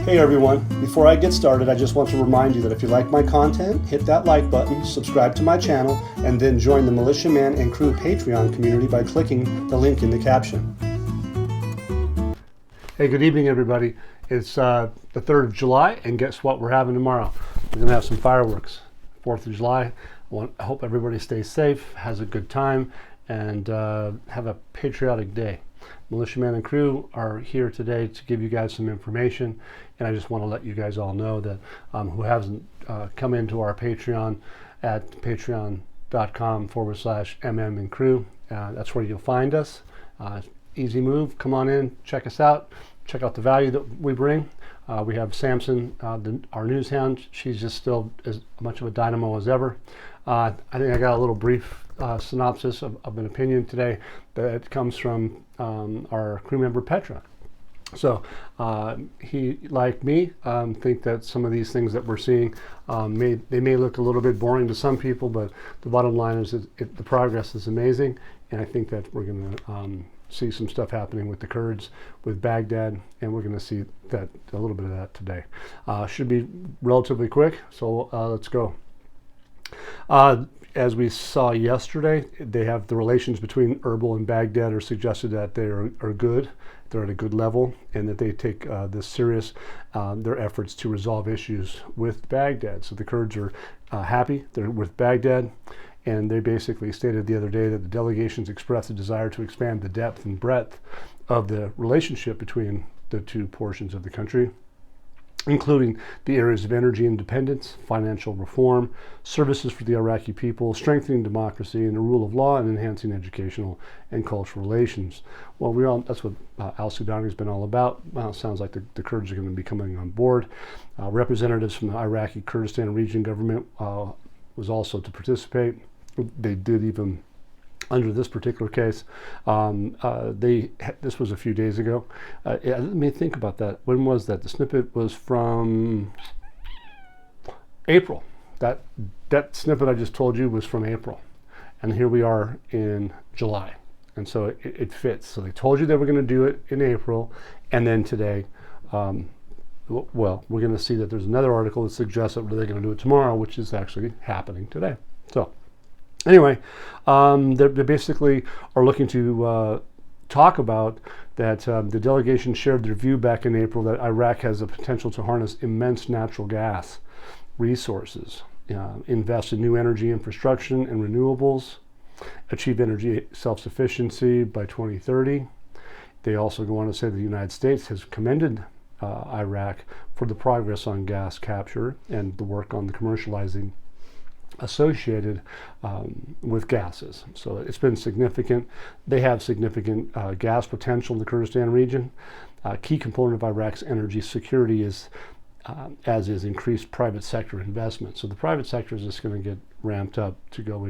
Hey everyone, before I get started, I just want to remind you that if you like my content, hit that like button, subscribe to my channel, and then join the Militiaman and Crew Patreon community by clicking the link in the caption. Hey, good evening everybody. It's the 3rd of July, and guess what we're having tomorrow? We're going to have some fireworks. 4th of July. I hope everybody stays safe, has a good time, and have a patriotic day. Militiaman and Crew are here today to give you guys some information, and I just want to let you guys all know that who hasn't come into our Patreon at patreon.com/mm and crew. That's where you'll find us. Easy move. Come on in, check us out. Check out the value that we bring. We have Samson, our news hound. She's just still as much of a dynamo as ever. I think I got a little brief synopsis of an opinion today that comes from our crew member Petra. So he, like me, think that some of these things that we're seeing may look a little bit boring to some people, but the bottom line is that the progress is amazing, and I think that we're going to see some stuff happening with the Kurds, with Baghdad, and we're going to see that a little bit of that today. Should be relatively quick, so let's go. As we saw yesterday, they have the relations between Erbil and Baghdad are suggested that they are good. They're at a good level, and that they take this serious, their efforts to resolve issues with Baghdad. So the Kurds are happy. They're with Baghdad. And they basically stated the other day that the delegations expressed a desire to expand the depth and breadth of the relationship between the two portions of the country, including the areas of energy independence, financial reform, services for the Iraqi people, strengthening democracy and the rule of law, and enhancing educational and cultural relations. Well, that's what al-Sudani has been all about. Well, it sounds like the Kurds are going to be coming on board. Representatives from the Iraqi Kurdistan region government was also to participate. They did, even under this particular case. This was a few days ago. Let me think about that. When was that? The snippet was from April. That snippet I just told you was from April. And here we are in July. And so it fits. So they told you they were going to do it in April. And then today, well, we're going to see that there's another article that suggests that they're going to do it tomorrow, which is actually happening today. So anyway, they basically are looking to talk about that the delegation shared their view back in April that Iraq has the potential to harness immense natural gas resources, invest in new energy infrastructure and renewables, achieve energy self-sufficiency by 2030. They also go on to say the United States has commended Iraq for the progress on gas capture and the work on the commercializing associated with gases. So it's been significant. They have significant gas potential in the Kurdistan region. A key component of Iraq's energy security is, as is increased private sector investment. So the private sector is just going to get ramped up to go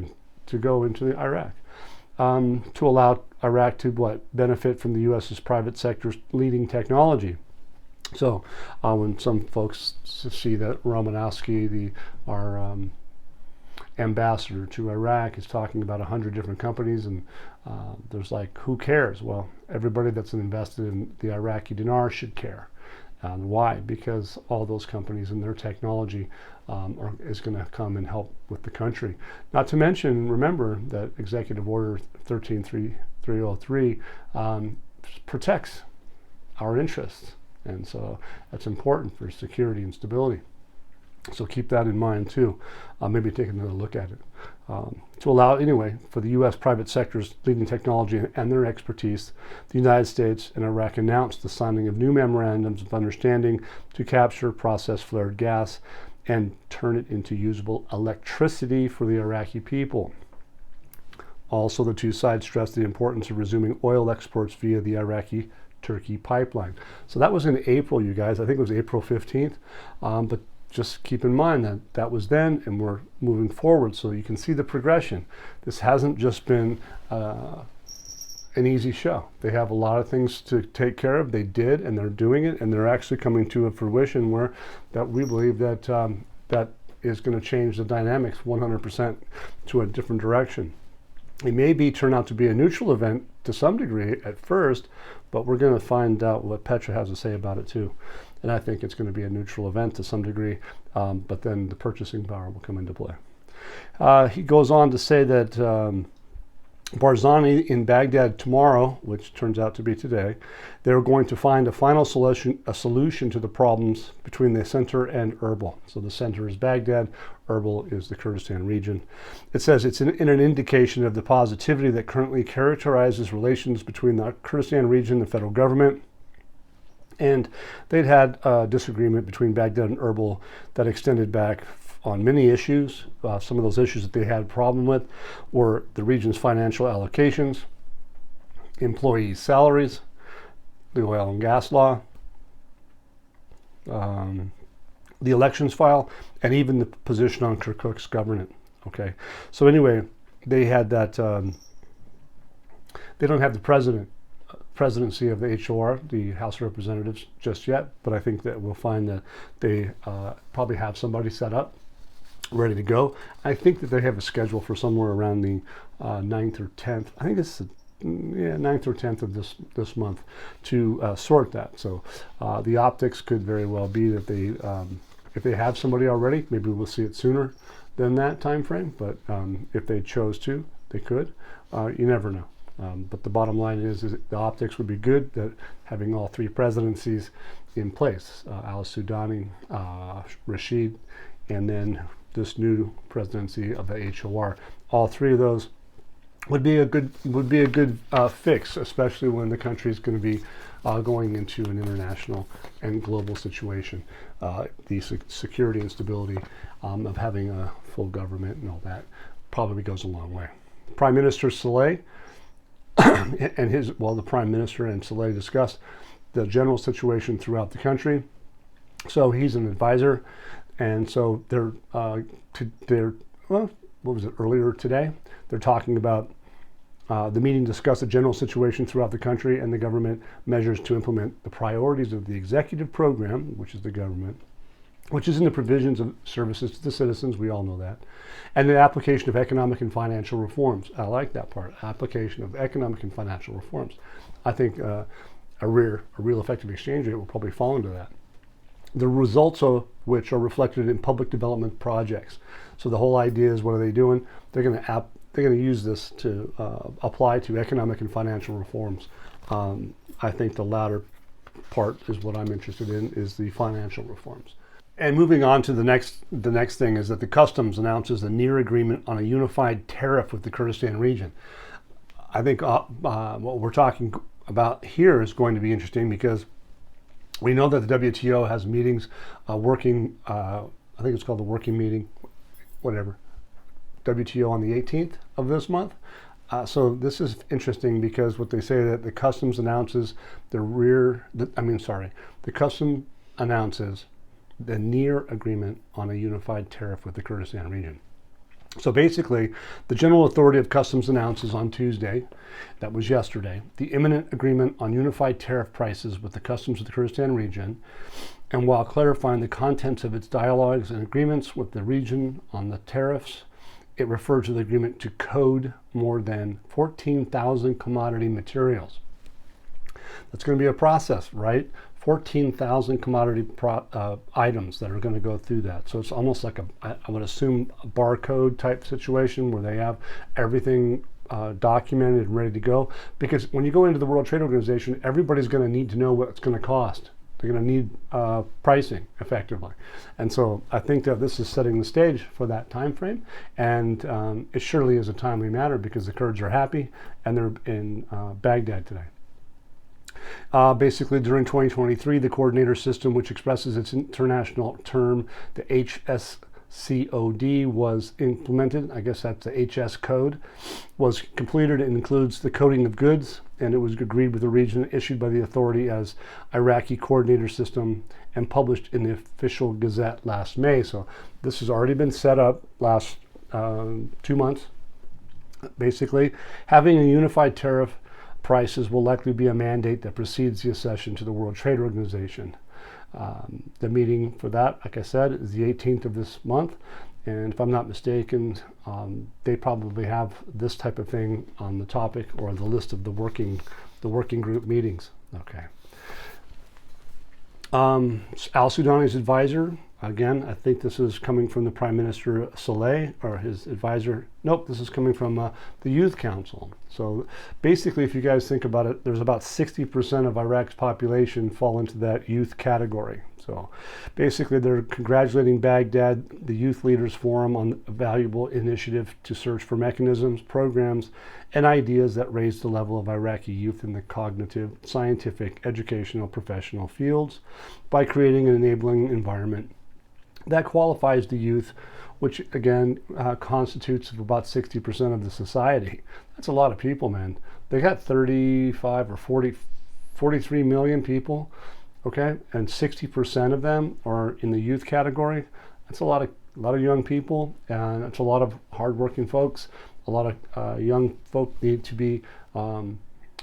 into Iraq. To allow Iraq to benefit from the U.S.'s private sector's leading technology. So when some folks see that Romanowski, our ambassador to Iraq, is talking about 100 different companies, and there's like, who cares? Well, everybody that's invested in the Iraqi dinar should care. Why? Because all those companies and their technology is going to come and help with the country. Not to mention, remember that Executive Order 13303 protects our interests. And so that's important for security and stability. So keep that in mind too. Maybe take another look at it. To allow, anyway, for the U.S. private sector's leading technology and their expertise, the United States and Iraq announced the signing of new memorandums of understanding to capture, process flared gas, and turn it into usable electricity for the Iraqi people. Also, the two sides stressed the importance of resuming oil exports via the Iraqi-Turkey pipeline. So that was in April, you guys. I think it was April 15th. But just keep in mind that that was then, and we're moving forward, so you can see the progression. This hasn't just been an easy show. They have a lot of things to take care of. They did, and they're doing it, and they're actually coming to a fruition where that we believe that that is going to change the dynamics 100% to a different direction. It may turn out to be a neutral event to some degree at first, but we're going to find out what Petra has to say about it too. and I think it's going to be a neutral event to some degree, but then the purchasing power will come into play. He goes on to say that Barzani in Baghdad tomorrow, which turns out to be today, they're going to find a final solution to the problems between the center and Erbil. So the center is Baghdad, Erbil is the Kurdistan region. It says it's in an indication of the positivity that currently characterizes relations between the Kurdistan region and the federal government. And they'd had a disagreement between Baghdad and Erbil that extended back on many issues. Some of those issues that they had a problem with were the region's financial allocations, employees' salaries, the oil and gas law, the elections file, and even the position on Kirkuk's government. Okay, so anyway, they had that. They don't have the presidency of the HOR, the House of Representatives, just yet, but I think that we'll find that they probably have somebody set up, ready to go. I think that they have a schedule for somewhere around the 9th or 10th. I think it's the 9th or 10th of this month to sort that. So the optics could very well be that they, if they have somebody already, maybe we'll see it sooner than that time frame. But if they chose to, they could. You never know. But the bottom line is the optics would be good, that having all three presidencies in place, al-Sudani, Rashid, and then this new presidency of the HOR. All three of those would be a good fix, especially when the country is going to be going into an international and global situation. The security and stability of having a full government and all that probably goes a long way. Prime Minister Saleh and the Prime Minister and Saleh discussed the general situation throughout the country. So he's an advisor, and so they're what was it, earlier today? They're talking about the meeting discussed the general situation throughout the country and the government measures to implement the priorities of the executive program, which is the government, which is in the provisions of services to the citizens, we all know that, and the application of economic and financial reforms. I like that part, application of economic and financial reforms. I think a real effective exchange rate will probably fall into that. The results of which are reflected in public development projects. So the whole idea is, what are they doing? They're going to use this to apply to economic and financial reforms. I think the latter part is what I'm interested in, is the financial reforms. And moving on to the next thing is that the customs announces a near agreement on a unified tariff with the Kurdistan region. I think what we're talking about here is going to be interesting, because we know that the WTO has meetings working, I think it's called the working meeting, whatever, WTO on the 18th of this month. So this is interesting, because what they say that the customs announces the customs announces the near agreement on a unified tariff with the Kurdistan region. So basically, the General Authority of Customs announces on Tuesday, that was yesterday, the imminent agreement on unified tariff prices with the customs of the Kurdistan region, and while clarifying the contents of its dialogues and agreements with the region on the tariffs, it referred to the agreement to code more than 14,000 commodity materials. That's going to be a process, right? 14,000 commodity items that are going to go through that. So it's almost like I would assume, a barcode type situation where they have everything documented and ready to go. Because when you go into the World Trade Organization, everybody's going to need to know what it's going to cost. They're going to need pricing effectively. And so I think that this is setting the stage for that time frame. And it surely is a timely matter, because the Kurds are happy and they're in Baghdad today. Basically, during 2023, the coordinator system, which expresses its international term, the HSCOD, was implemented. I guess that's the HS code, was completed and includes the coding of goods, and it was agreed with the region, issued by the authority as Iraqi coordinator system, and published in the official Gazette last May. So this has already been set up last 2 months. Basically, having a unified tariff prices will likely be a mandate that precedes the accession to the World Trade Organization. The meeting for that, like I said, is the 18th of this month, and if I'm not mistaken, they probably have this type of thing on the topic or the list of the working group meetings. Okay. Al-Sudani's advisor, again, I think this is coming from the Prime Minister Saleh, or his advisor. Nope, this is coming from the Youth Council. So basically, if you guys think about it, there's about 60% of Iraq's population fall into that youth category. So basically, they're congratulating Baghdad, the Youth Leaders Forum, on a valuable initiative to search for mechanisms, programs, and ideas that raise the level of Iraqi youth in the cognitive, scientific, educational, professional fields by creating an enabling environment that qualifies the youth, which again constitutes of about 60% of the society. That's a lot of people, man. They got 35 or 40, 43 million people, okay, and 60% of them are in the youth category. That's a lot of young people, and it's a lot of hardworking folks. A lot of young folk need to be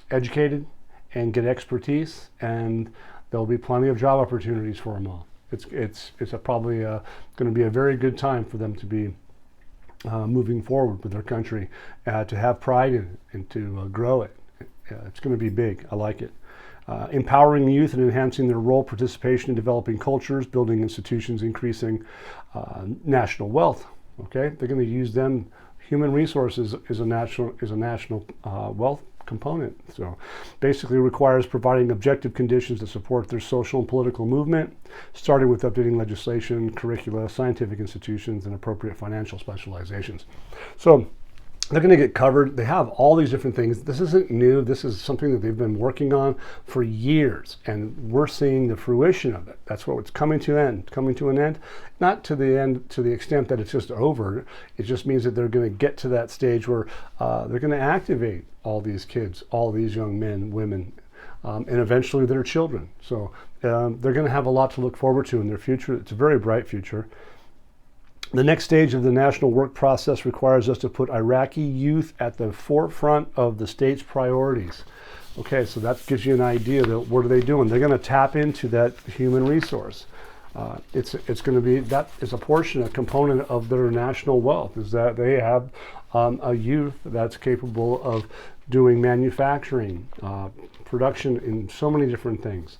educated and get expertise, and there'll be plenty of job opportunities for them all. It's probably going to be a very good time for them to be moving forward with their country, to have pride in it and to grow it. It's going to be big. I like it. Empowering youth and enhancing their role, participation in developing cultures, building institutions, increasing national wealth. Okay, they're going to use them. Human resources is a national wealth component. So basically requires providing objective conditions to support their social and political movement, starting with updating legislation, curricula, scientific institutions, and appropriate financial specializations. So they're going to get covered. They have all these different things. This isn't new. This is something that they've been working on for years, and we're seeing the fruition of it. That's what it's coming to an end. Not to the end, to the extent that it's just over. It just means that they're going to get to that stage where they're going to activate all these kids, all these young men, women, and eventually their children. So they're going to have a lot to look forward to in their future. It's a very bright future. The next stage of the national work process requires us to put Iraqi youth at the forefront of the state's priorities. Okay, so that gives you an idea that what are they doing? They're going to tap into that human resource. It's going to be, that is a portion, a component of their national wealth, is that they have a youth that's capable of doing manufacturing, production in so many different things.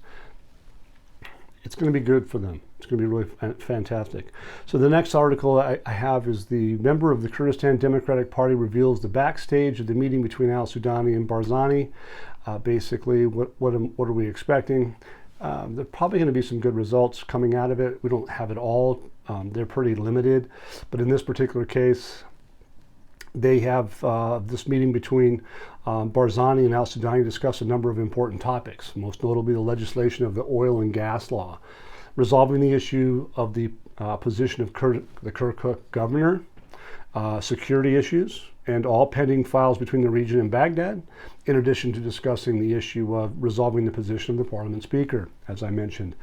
It's going to be good for them. It's going to be really fantastic. So the next article I have is the member of the Kurdistan Democratic Party reveals the backstage of the meeting between al-Sudani and Barzani. Basically, what are we expecting? There's probably going to be some good results coming out of it. We don't have it all. They're pretty limited. But in this particular case, they have this meeting between Barzani and al-Sudani discuss a number of important topics, most notably the legislation of the oil and gas law, resolving the issue of the position of the Kirkuk governor, security issues, and all pending files between the region and Baghdad, in addition to discussing the issue of resolving the position of the parliament speaker, as I mentioned.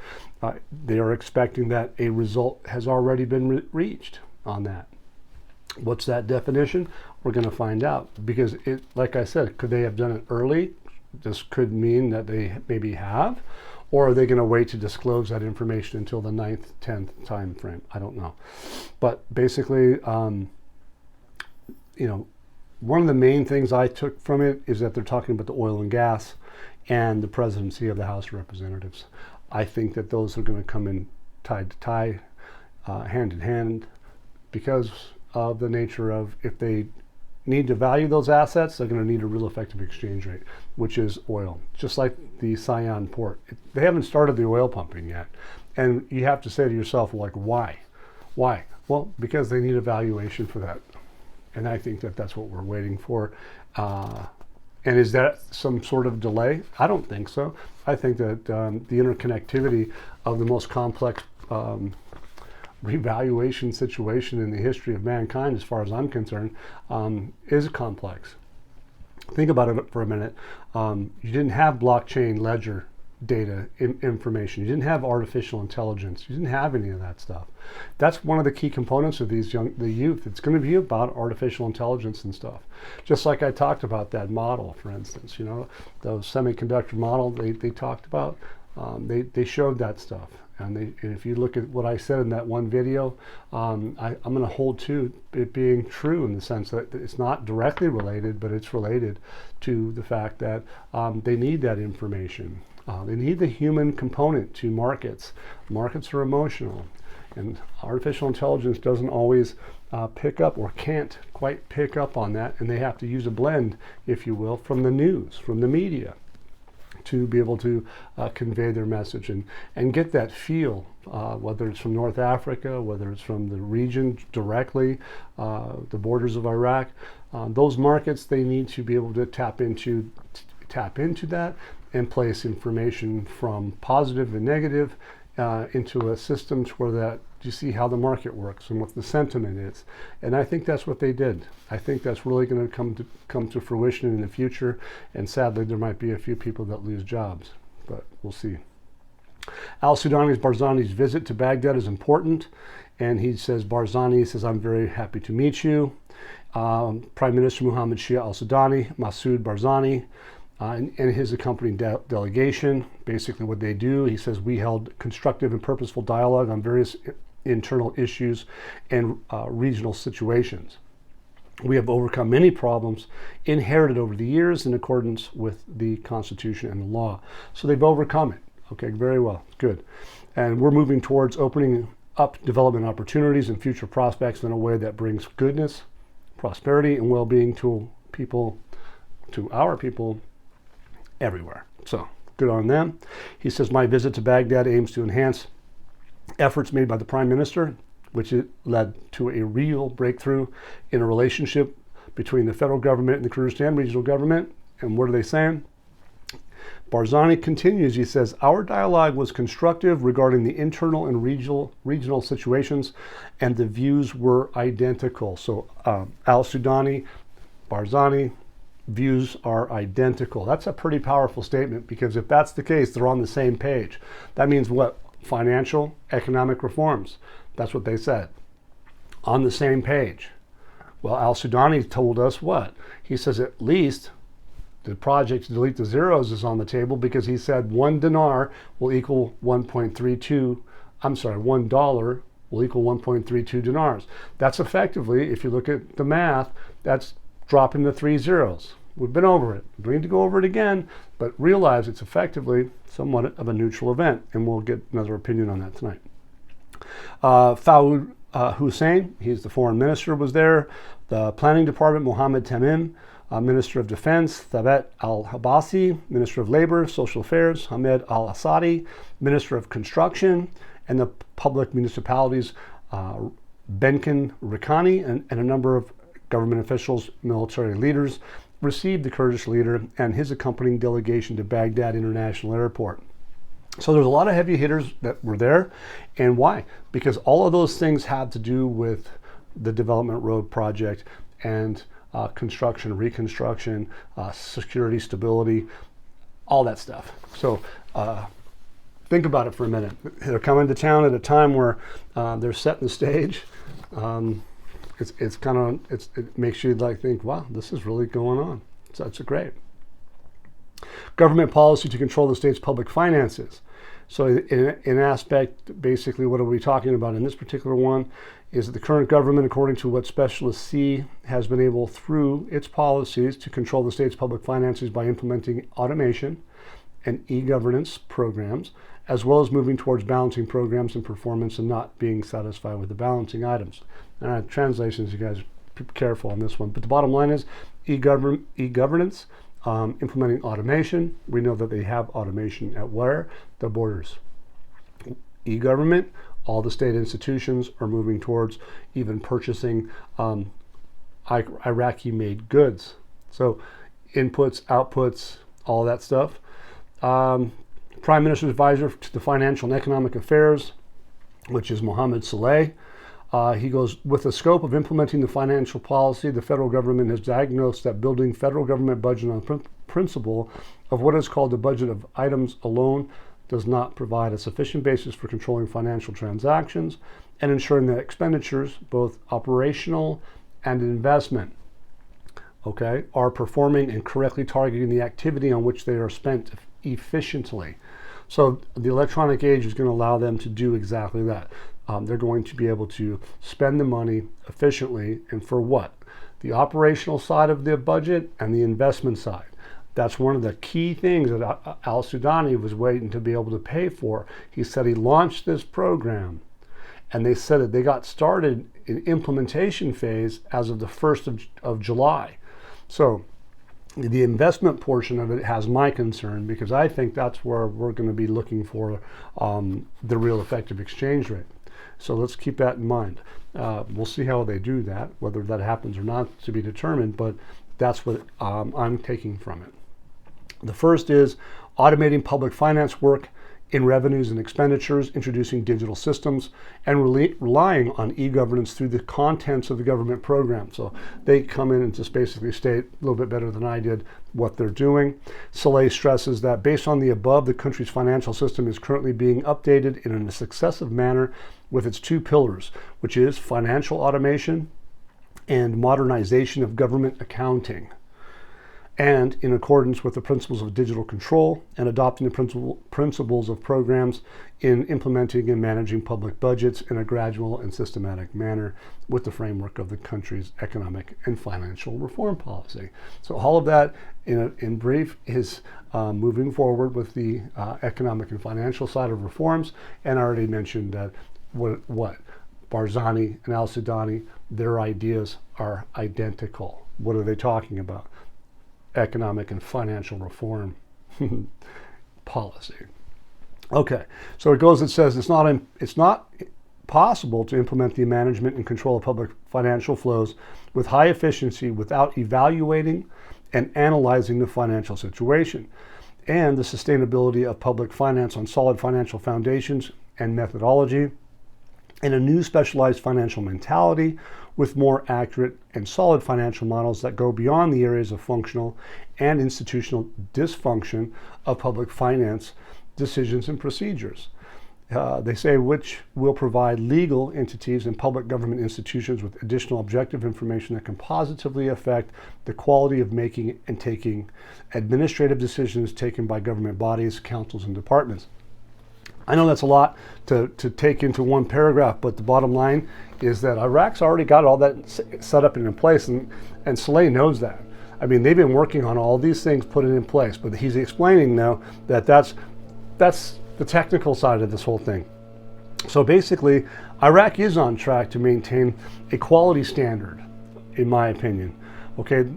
They are expecting that a result has already been reached on that. What's that definition? We're going to find out, because like I said, could they have done it early? This could mean that they maybe have, or are they going to wait to disclose that information until the 9th, 10th time frame? I don't know. But basically, one of the main things I took from it is that they're talking about the oil and gas and the presidency of the House of Representatives. I think that those are going to come in tie to tie, hand in hand, because of the nature of, if they need to value those assets, they're going to need a real effective exchange rate, which is oil. Just like the Sion port. They haven't started the oil pumping yet. And you have to say to yourself, like, why? Why? Well, because they need a valuation for that. And I think that that's what we're waiting for. And is that some sort of delay? I don't think so. I think that the interconnectivity of the most complex revaluation situation in the history of mankind, as far as I'm concerned, is complex. Think about it for a minute. You didn't have blockchain ledger data information. You didn't have artificial intelligence. You didn't have any of that stuff. That's one of the key components of the youth. It's going to be about artificial intelligence and stuff. Just like I talked about that model, for instance, those semiconductor model they talked about, they showed that stuff. And if you look at what I said in that one video, I'm going to hold to it being true, in the sense that it's not directly related, but it's related to the fact that they need that information. They need the human component to markets. Markets are emotional, and artificial intelligence doesn't always pick up, or can't quite pick up on that, and they have to use a blend, if you will, from the news, from the media, to be able to convey their message and get that feel, whether it's from North Africa, whether it's from the region directly, the borders of Iraq. Those markets, they need to be able to tap into that and place information from positive and negative into a system to where that you see how the market works and what the sentiment is. And I think that's what they did. I think that's really going to come to fruition in the future. And sadly, there might be a few people that lose jobs, but we'll see. Al-Sudani's Barzani's visit to Baghdad is important. And he says, Barzani says, I'm very happy to meet you. Prime Minister Mohammed Shia al-Sudani, Masoud Barzani, and his accompanying delegation. Basically what they do, he says, we held constructive and purposeful dialogue on various internal issues and regional situations. We have overcome many problems inherited over the years in accordance with the Constitution and the law. So they've overcome it. Okay, very well, good. And we're moving towards opening up development opportunities and future prospects in a way that brings goodness, prosperity, and well-being to people, to our people everywhere. So good on them. He says, my visit to Baghdad aims to enhance efforts made by the Prime Minister, which led to a real breakthrough in a relationship between the federal government and the Kurdistan regional government. And what are they saying? Barzani continues, he says, our dialogue was constructive regarding the internal and regional situations, and the views were identical. So al-Sudani, Barzani, views are identical. That's a pretty powerful statement, because if that's the case, they're on the same page. That means what? Financial, economic reforms. That's what they said. On the same page. Well, al-Sudani told us what? He says at least the project to delete the zeros is on the table, because he said $1 will equal 1.32, I'm sorry, $1 will equal 1.32 dinars. That's effectively, if you look at the math, that's dropping the 3 zeros. We've been over it. We need to go over it again, but realize it's effectively somewhat of a neutral event, and we'll get another opinion on that tonight. Fawad Hussein, he's the foreign minister, was there. The planning department, Mohammed Tamim, Minister of Defense, Thabet al-Habasi, Minister of Labor, Social Affairs, Hamed al-Assadi, Minister of Construction, and the public municipalities, Benkin Rikani, and a number of government officials, military leaders, received the Kurdish leader and his accompanying delegation to Baghdad International Airport. So there's a lot of heavy hitters that were there. And why? Because all of those things had to do with the development road project and construction, reconstruction, security, stability, all that stuff. So think about it for a minute. They're coming to town at a time where they're setting the stage. It makes you like think, wow, this is really going on. So it's great. Government policy to control the state's public finances. So in aspect, basically what are we talking about in this particular one is that the current government, according to what specialists see, has been able through its policies to control the state's public finances by implementing automation and e-governance programs, as well as moving towards balancing programs and performance and not being satisfied with the balancing items. Translations, you guys be careful on this one. But the bottom line is e-governance, implementing automation. We know that they have automation at where? The borders. E-government, all the state institutions are moving towards even purchasing Iraqi-made goods. So inputs, outputs, all that stuff. Prime Minister's Advisor to the Financial and Economic Affairs, which is Mohammed Saleh. He goes, with the scope of implementing the financial policy, the federal government has diagnosed that building federal government budget on the principle of what is called the budget of items alone does not provide a sufficient basis for controlling financial transactions and ensuring that expenditures, both operational and investment, okay, are performing and correctly targeting the activity on which they are spent efficiently. So the electronic age is going to allow them to do exactly that. They're going to be able to spend the money efficiently, and for what? The operational side of the budget and the investment side. That's one of the key things that al-Sudani was waiting to be able to pay for. He said he launched this program, and they said that they got started in implementation phase as of the 1st of July. So the investment portion of it has my concern, because I think that's where we're going to be looking for the real effective exchange rate. So let's keep that in mind. We'll see how they do that, whether that happens or not to be determined, but that's what I'm taking from it. The first is automating public finance work in revenues and expenditures, introducing digital systems, and relying on e-governance through the contents of the government program. So they come in and just basically state a little bit better than I did what they're doing. Soleil stresses that based on the above, the country's financial system is currently being updated in a successive manner with its two pillars, which is financial automation and modernization of government accounting, and in accordance with the principles of digital control and adopting the principles of programs in implementing and managing public budgets in a gradual and systematic manner with the framework of the country's economic and financial reform policy. So all of that in brief is moving forward with the economic and financial side of reforms. And I already mentioned that what Barzani and al-Sudani, their ideas are identical. What are they talking about? Economic and financial reform policy. Okay, so it goes and says it's not possible to implement the management and control of public financial flows with high efficiency without evaluating and analyzing the financial situation and the sustainability of public finance on solid financial foundations and methodology, and a new specialized financial mentality with more accurate and solid financial models that go beyond the areas of functional and institutional dysfunction of public finance decisions and procedures. They say which will provide legal entities and public government institutions with additional objective information that can positively affect the quality of making and taking administrative decisions taken by government bodies, councils, and departments. I know that's a lot to take into one paragraph, but the bottom line is that Iraq's already got all that set up and in place, and Soleil knows that. I mean, they've been working on all these things, put it in place, but he's explaining now that that's the technical side of this whole thing. So basically, Iraq is on track to maintain a quality standard, in my opinion. Okay,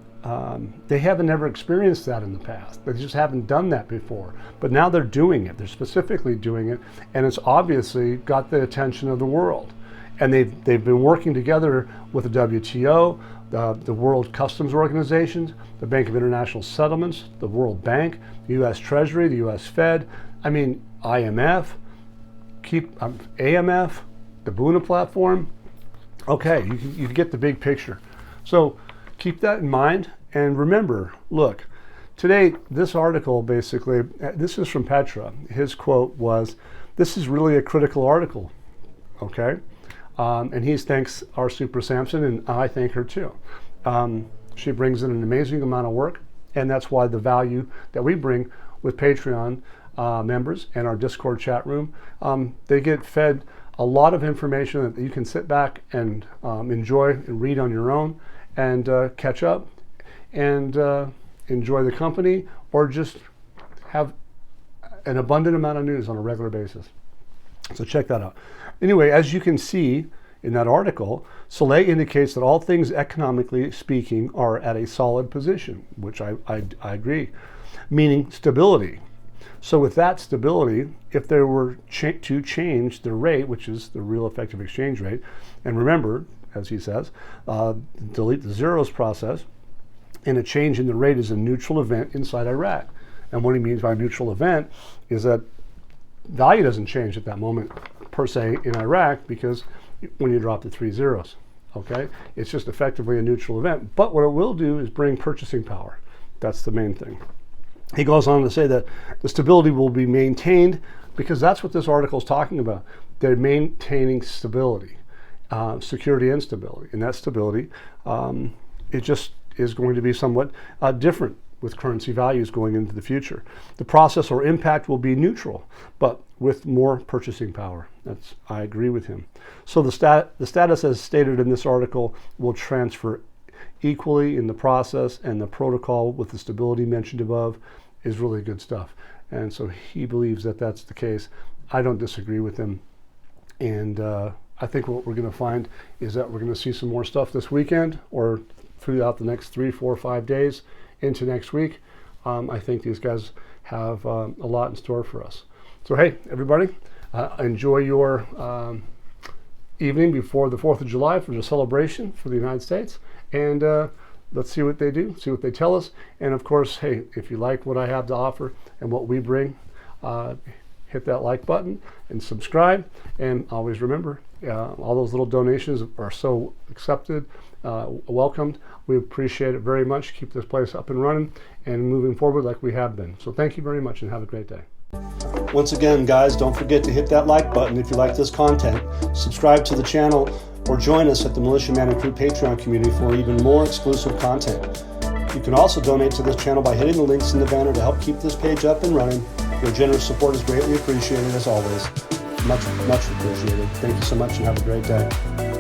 they haven't ever experienced that in the past. They just haven't done that before. But now they're doing it. They're specifically doing it, and it's obviously got the attention of the world. And they've been working together with the WTO, the World Customs Organizations, the Bank of International Settlements, the World Bank, the U.S. Treasury, the U.S. Fed, I mean, IMF, AMF, the Buna platform. Okay, you get the big picture. So keep that in mind, and remember, look, today, this article basically, this is from Petra. His quote was, "This is really a critical article," okay? And he thanks our Super Samson, and I thank her too. She brings in an amazing amount of work, and that's why the value that we bring with Patreon members and our Discord chat room, they get fed a lot of information that you can sit back and enjoy and read on your own, and catch up and enjoy the company, or just have an abundant amount of news on a regular basis. So check that out. Anyway, as you can see in that article, Soleil indicates that all things economically speaking are at a solid position, which I agree, meaning stability. So with that stability, if there were to change the rate, which is the real effective exchange rate, and remember, as he says, delete the zeros process, and a change in the rate is a neutral event inside Iraq. And what he means by neutral event is that value doesn't change at that moment per se in Iraq, because when you drop the 3 zeros, okay, it's just effectively a neutral event. But what it will do is bring purchasing power. That's the main thing. He goes on to say that the stability will be maintained, because that's what this article is talking about. They're maintaining stability, security and stability. And that stability, it just is going to be somewhat different with currency values going into the future. The process or impact will be neutral, but with more purchasing power. I agree with him. So the status as stated in this article will transfer equally in the process, and the protocol with the stability mentioned above is really good stuff. And so he believes that that's the case. I don't disagree with him. And I think what we're going to find is that we're going to see some more stuff this weekend or throughout the next 3, 4, 5 days into next week. I think these guys have a lot in store for us. So hey, everybody, enjoy your evening before the 4th of July for the celebration for the United States. And let's see what they do, see what they tell us. And of course, hey, if you like what I have to offer and what we bring, hit that like button and subscribe. And always remember, all those little donations are so accepted, welcomed. We appreciate it very much. Keep this place up and running and moving forward like we have been. So thank you very much and have a great day. Once again, guys, don't forget to hit that like button if you like this content. Subscribe to the channel or join us at the Militia Man and Crew Patreon community for even more exclusive content. You can also donate to this channel by hitting the links in the banner to help keep this page up and running. Your generous support is greatly appreciated as always. Much, much appreciated. Thank you so much and have a great day.